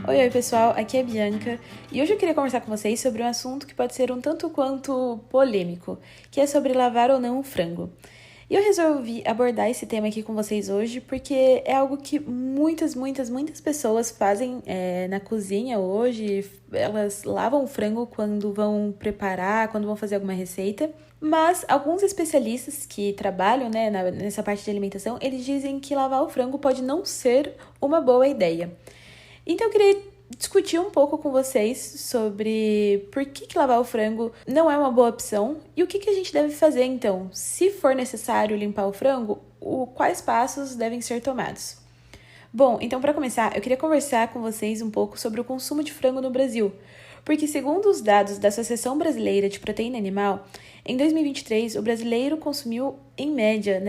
Oi, pessoal, aqui é a Bianca e hoje eu queria conversar com vocês sobre um assunto que pode ser um tanto quanto polêmico, que é sobre lavar ou não o frango. E eu resolvi abordar esse tema aqui com vocês hoje porque é algo que muitas pessoas fazem na cozinha hoje. Elas lavam o frango quando vão preparar, quando vão fazer alguma receita. Mas alguns especialistas que trabalham nessa parte de alimentação, eles dizem que lavar o frango pode não ser uma boa ideia. Então eu queria discutir um pouco com vocês sobre por que lavar o frango não é uma boa opção e o que a gente deve fazer então. Se for necessário limpar o frango, quais passos devem ser tomados? Bom, então para começar, eu queria conversar com vocês um pouco sobre o consumo de frango no Brasil. Porque segundo os dados da Associação Brasileira de Proteína Animal, em 2023 o brasileiro consumiu, em média,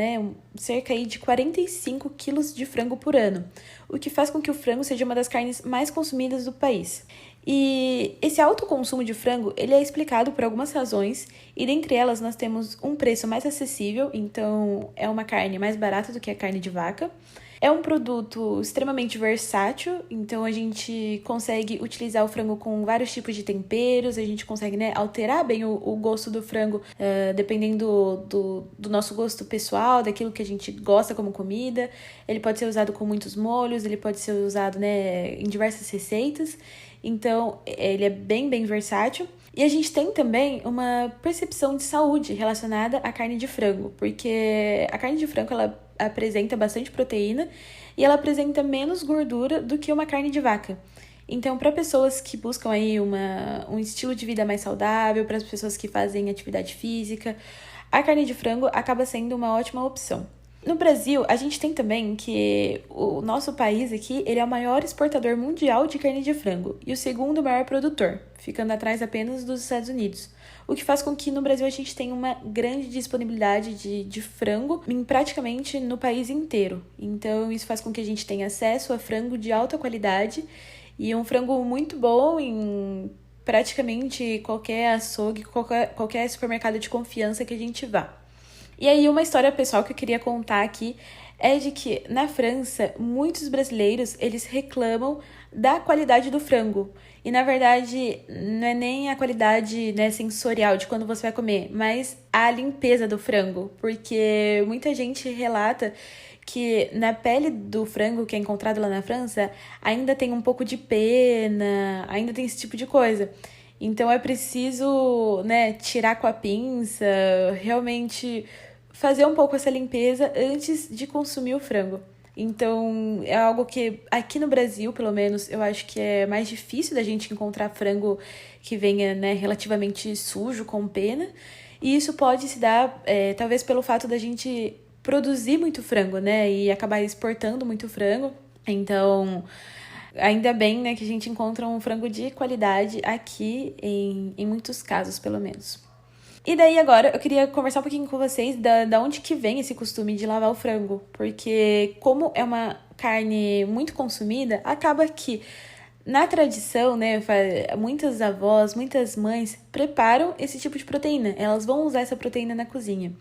cerca de 45 quilos de frango por ano, o que faz com que o frango seja uma das carnes mais consumidas do país. E esse alto consumo de frango, ele é explicado por algumas razões, e dentre elas nós temos um preço mais acessível, então é uma carne mais barata do que a carne de vaca. É um produto extremamente versátil, então a gente consegue utilizar o frango com vários tipos de temperos, a gente consegue alterar bem o gosto do frango, dependendo do nosso gosto pessoal, daquilo que a gente gosta como comida. Ele pode ser usado com muitos molhos, ele pode ser usado em diversas receitas, então ele é bem versátil. E a gente tem também uma percepção de saúde relacionada à carne de frango, porque a carne de frango ela apresenta bastante proteína e ela apresenta menos gordura do que uma carne de vaca. Então, para pessoas que buscam aí um estilo de vida mais saudável, para as pessoas que fazem atividade física, a carne de frango acaba sendo uma ótima opção. No Brasil, a gente tem também que o nosso país aqui, ele é o maior exportador mundial de carne de frango e o segundo maior produtor, ficando atrás apenas dos Estados Unidos. O que faz com que no Brasil a gente tenha uma grande disponibilidade de frango praticamente no país inteiro. Então, isso faz com que a gente tenha acesso a frango de alta qualidade e um frango muito bom em praticamente qualquer açougue, qualquer supermercado de confiança que a gente vá. E aí, uma história pessoal que eu queria contar aqui é de que, na França, muitos brasileiros, eles reclamam da qualidade do frango. E, na verdade, não é nem a qualidade sensorial de quando você vai comer, mas a limpeza do frango. Porque muita gente relata que na pele do frango que é encontrado lá na França, ainda tem um pouco de pena, ainda tem esse tipo de coisa. Então é preciso, tirar com a pinça, realmente fazer um pouco essa limpeza antes de consumir o frango. Então é algo que aqui no Brasil, pelo menos, eu acho que é mais difícil da gente encontrar frango que venha, relativamente sujo, com pena. E isso pode se dar, talvez pelo fato da gente produzir muito frango, e acabar exportando muito frango. Então, ainda bem, que a gente encontra um frango de qualidade aqui, em muitos casos, pelo menos. E daí agora eu queria conversar um pouquinho com vocês da onde que vem esse costume de lavar o frango. Porque como é uma carne muito consumida, acaba que na tradição, muitas avós, muitas mães preparam esse tipo de proteína. Elas vão usar essa proteína na cozinha.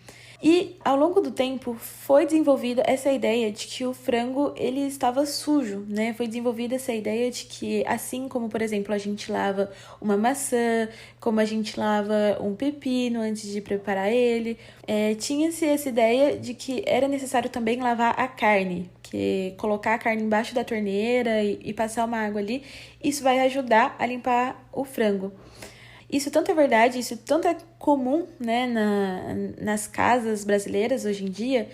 E ao longo do tempo foi desenvolvida essa ideia de que o frango ele estava sujo, Foi desenvolvida essa ideia de que assim como, por exemplo, a gente lava uma maçã, como a gente lava um pepino antes de preparar ele, tinha-se essa ideia de que era necessário também lavar a carne, que colocar a carne embaixo da torneira e passar uma água ali, isso vai ajudar a limpar o frango. Isso tanto é verdade, isso tanto é comum, nas casas brasileiras hoje em dia,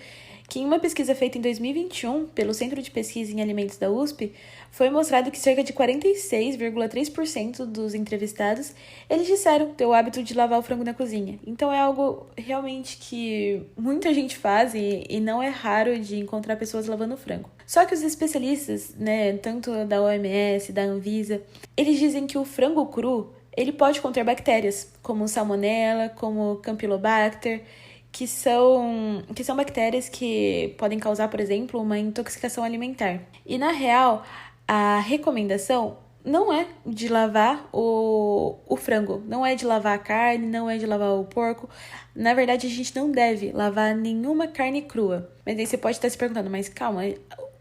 que em uma pesquisa feita em 2021 pelo Centro de Pesquisa em Alimentos da USP, foi mostrado que cerca de 46,3% dos entrevistados, eles disseram ter o hábito de lavar o frango na cozinha. Então é algo realmente que muita gente faz e não é raro de encontrar pessoas lavando frango. Só que os especialistas, tanto da OMS, da Anvisa, eles dizem que o frango cru ele pode conter bactérias, como Salmonella, como Campylobacter, que são bactérias que podem causar, por exemplo, uma intoxicação alimentar. E, na real, a recomendação não é de lavar o frango, não é de lavar a carne, não é de lavar o porco. Na verdade, a gente não deve lavar nenhuma carne crua. Mas aí você pode estar se perguntando, mas calma,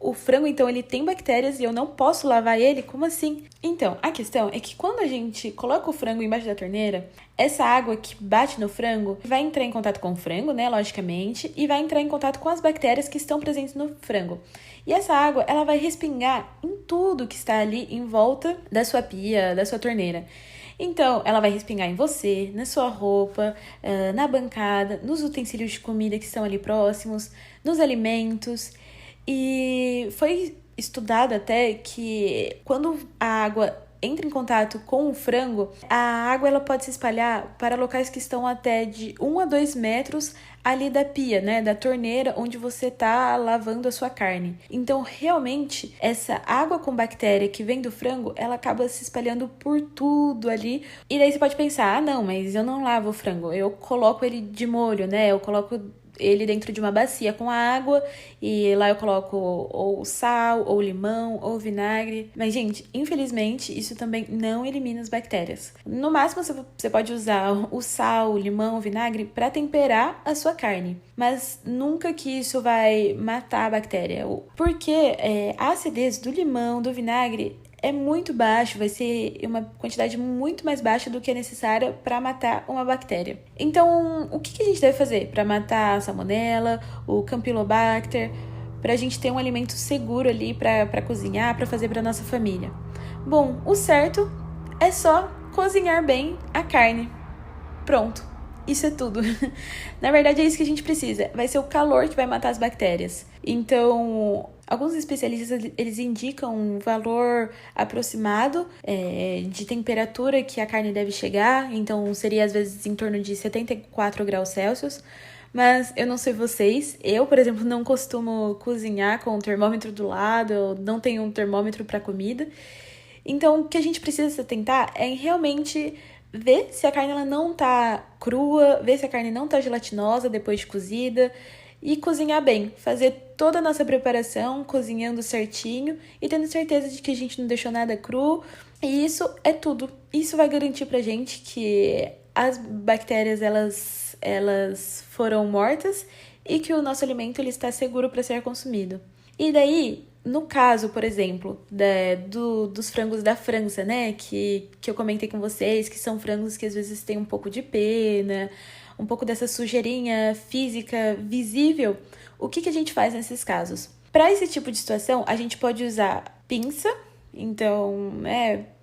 o frango, então, ele tem bactérias e eu não posso lavar ele? Como assim? Então, a questão é que quando a gente coloca o frango embaixo da torneira, essa água que bate no frango vai entrar em contato com o frango, né, logicamente, e vai entrar em contato com as bactérias que estão presentes no frango. E essa água, ela vai respingar em tudo que está ali em volta da sua pia, da sua torneira. Então, ela vai respingar em você, na sua roupa, na bancada, nos utensílios de comida que estão ali próximos, nos alimentos. E foi estudado até que quando a água entra em contato com o frango, a água ela pode se espalhar para locais que estão até de 1 a 2 metros ali da pia, né, da torneira onde você está lavando a sua carne. Então, realmente, essa água com bactéria que vem do frango, ela acaba se espalhando por tudo ali. E daí você pode pensar, ah, não, mas eu não lavo o frango, eu coloco ele de molho, né, eu coloco ele dentro de uma bacia com água e lá eu coloco ou sal, ou limão, ou vinagre. Mas, gente, infelizmente, isso também não elimina as bactérias. No máximo, você pode usar o sal, o limão, o vinagre para temperar a sua carne. Mas nunca que isso vai matar a bactéria. Porque a acidez do limão, do vinagre, é muito baixo, vai ser uma quantidade muito mais baixa do que é necessária para matar uma bactéria. Então, o que a gente deve fazer para matar a salmonela, o campylobacter, para a gente ter um alimento seguro ali para cozinhar, para fazer para nossa família? Bom, o certo é só cozinhar bem a carne. Pronto. Isso é tudo. Na verdade, é isso que a gente precisa. Vai ser o calor que vai matar as bactérias. Então, alguns especialistas, eles indicam um valor aproximado de temperatura que a carne deve chegar. Então, seria, às vezes, em torno de 74 graus Celsius. Mas eu não sei vocês. Eu, por exemplo, não costumo cozinhar com o termômetro do lado. Eu não tenho um termômetro para comida. Então, o que a gente precisa se atentar é em realmente ver se a carne ela não tá crua, ver se a carne não tá gelatinosa depois de cozida e cozinhar bem. Fazer toda a nossa preparação, cozinhando certinho e tendo certeza de que a gente não deixou nada cru. E isso é tudo. Isso vai garantir pra gente que as bactérias elas foram mortas e que o nosso alimento ele está seguro para ser consumido. E daí, no caso, por exemplo, dos frangos da França, né, que eu comentei com vocês, que são frangos que às vezes têm um pouco de pena, um pouco dessa sujeirinha física visível, o que a gente faz nesses casos? Para esse tipo de situação, a gente pode usar pinça, então,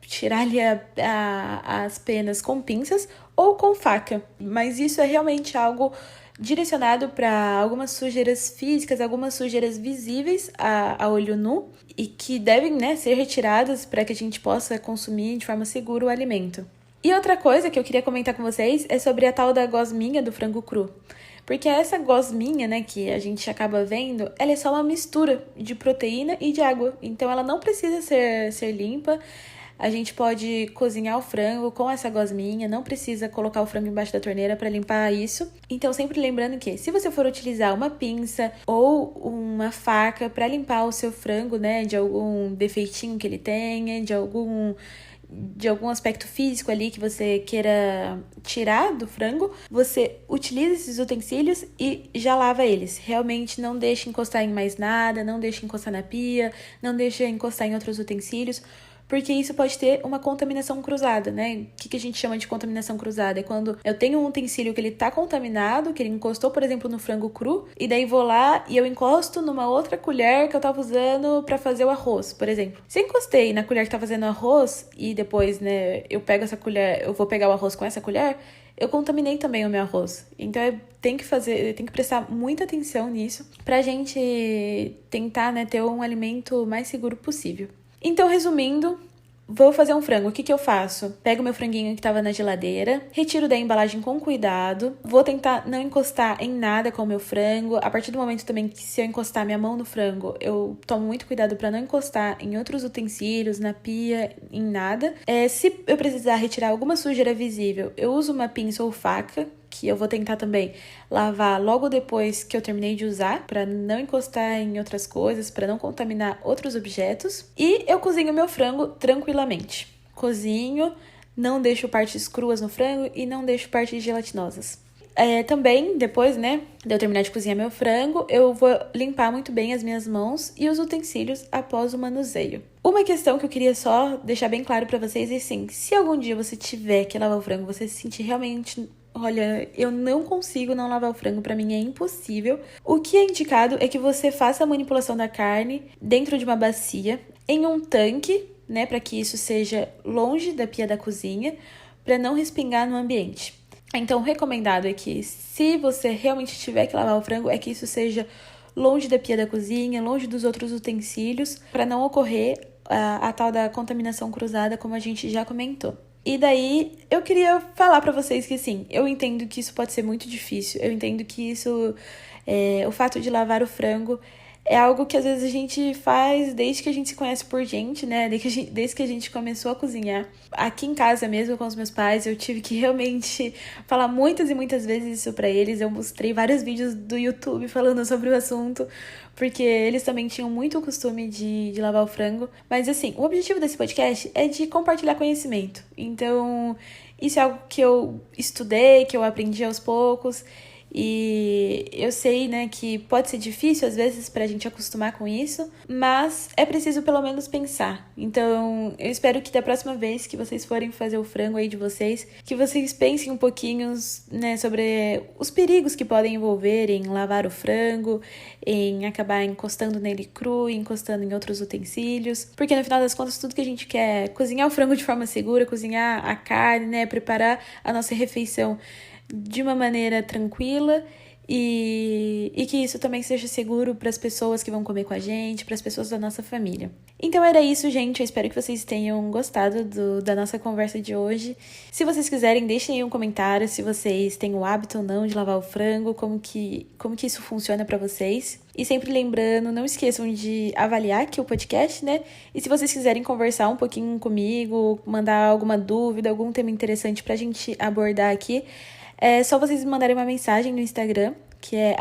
tirar ali as penas com pinças ou com faca, mas isso é realmente algo direcionado para algumas sujeiras físicas, algumas sujeiras visíveis a olho nu e que devem, ser retiradas para que a gente possa consumir de forma segura o alimento. E outra coisa que eu queria comentar com vocês é sobre a tal da gosminha do frango cru. Porque essa gosminha, que a gente acaba vendo, ela é só uma mistura de proteína e de água. Então, ela não precisa ser limpa. A gente pode cozinhar o frango com essa gosminha, não precisa colocar o frango embaixo da torneira para limpar isso. Então, sempre lembrando que se você for utilizar uma pinça ou uma faca para limpar o seu frango, de algum defeitinho que ele tenha, de algum aspecto físico ali que você queira tirar do frango, você utiliza esses utensílios e já lava eles. Realmente não deixe encostar em mais nada, não deixe encostar na pia, não deixe encostar em outros utensílios, porque isso pode ter uma contaminação cruzada, O que a gente chama de contaminação cruzada? É quando eu tenho um utensílio que ele tá contaminado, que ele encostou, por exemplo, no frango cru, e daí vou lá e eu encosto numa outra colher que eu tava usando pra fazer o arroz, por exemplo. Se eu encostei na colher que tá fazendo arroz e depois, eu pego essa colher, eu vou pegar o arroz com essa colher, eu contaminei também o meu arroz. Então, tem que prestar muita atenção nisso pra gente tentar, ter um alimento mais seguro possível. Então, resumindo, vou fazer um frango. O que eu faço? Pego meu franguinho que estava na geladeira, retiro da embalagem com cuidado, vou tentar não encostar em nada com o meu frango. A partir do momento também que se eu encostar minha mão no frango, eu tomo muito cuidado para não encostar em outros utensílios, na pia, em nada. Se eu precisar retirar alguma sujeira visível, eu uso uma pinça ou faca, que eu vou tentar também lavar logo depois que eu terminei de usar, para não encostar em outras coisas, para não contaminar outros objetos. E eu cozinho meu frango tranquilamente. Cozinho, não deixo partes cruas no frango e não deixo partes gelatinosas. Também, depois, né, de eu terminar de cozinhar meu frango, eu vou limpar muito bem as minhas mãos e os utensílios após o manuseio. Uma questão que eu queria só deixar bem claro pra vocês é assim, se algum dia você tiver que lavar o frango, você se sentir realmente, olha, eu não consigo não lavar o frango, pra mim é impossível. O que é indicado é que você faça a manipulação da carne dentro de uma bacia, em um tanque, né, pra que isso seja longe da pia da cozinha, pra não respingar no ambiente. Então, o recomendado é que, se você realmente tiver que lavar o frango, é que isso seja longe da pia da cozinha, longe dos outros utensílios, para não ocorrer a tal da contaminação cruzada, como a gente já comentou. E daí, eu queria falar para vocês que, sim, eu entendo que isso pode ser muito difícil, eu entendo que isso, o fato de lavar o frango é algo que às vezes a gente faz desde que a gente se conhece por gente, né? Desde que a gente começou a cozinhar. Aqui em casa mesmo, com os meus pais, eu tive que realmente falar muitas e muitas vezes isso pra eles. Eu mostrei vários vídeos do YouTube falando sobre o assunto, porque eles também tinham muito o costume de lavar o frango. Mas assim, o objetivo desse podcast é de compartilhar conhecimento. Então, isso é algo que eu estudei, que eu aprendi aos poucos. E eu sei, né, que pode ser difícil às vezes pra gente acostumar com isso, mas é preciso pelo menos pensar. Então, eu espero que da próxima vez que vocês forem fazer o frango aí de vocês, que vocês pensem um pouquinho, né, sobre os perigos que podem envolver em lavar o frango, em acabar encostando nele cru, encostando em outros utensílios, porque no final das contas tudo que a gente quer é cozinhar o frango de forma segura, cozinhar a carne, né, preparar a nossa refeição de uma maneira tranquila e que isso também seja seguro para as pessoas que vão comer com a gente, para as pessoas da nossa família. Então era isso, gente. Eu espero que vocês tenham gostado da nossa conversa de hoje. Se vocês quiserem, deixem aí um comentário se vocês têm o hábito ou não de lavar o frango, como que isso funciona para vocês. E sempre lembrando, não esqueçam de avaliar aqui o podcast, né? E se vocês quiserem conversar um pouquinho comigo, mandar alguma dúvida, algum tema interessante pra gente abordar aqui, é só vocês me mandarem uma mensagem no Instagram, que é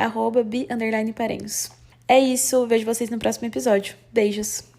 @bi_parenhos. É isso, vejo vocês no próximo episódio. Beijos!